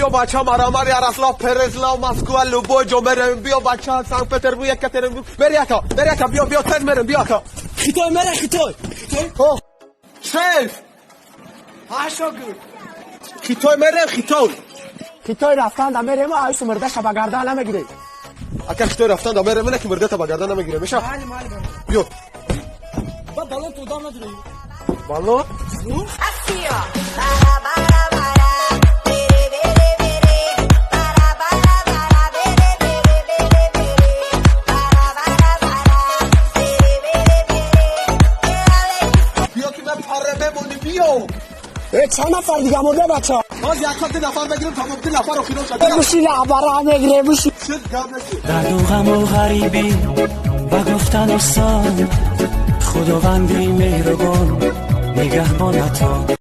بیا بچه مرامر یاروسلاو پرزلاو مسکو لوبوجو بریم بیا بچه سنت پترزبورگ یکاترینبورگ بریاتا بیا تد مریم بیا تا خیتای مره خیتای شیف هاشو گو خیتای مریم خیتای رفتن دا مریم آیسو مرده شبا گردن نمیگیره اگر خیتای رفتن دا مریم نه که مرده تا بگردن نمیگیره میشه بیا با بالون تو دام نداری بالون چند نفر دیگه مرده بچه ها باز یک خط نفر بگیریم تا ممکن نفر رو خیلی شد بگوشی لعبره هم بگیره بوشی درد و غم و غریبی و گفتن و سان خداوندی مهربان نگهبان عطا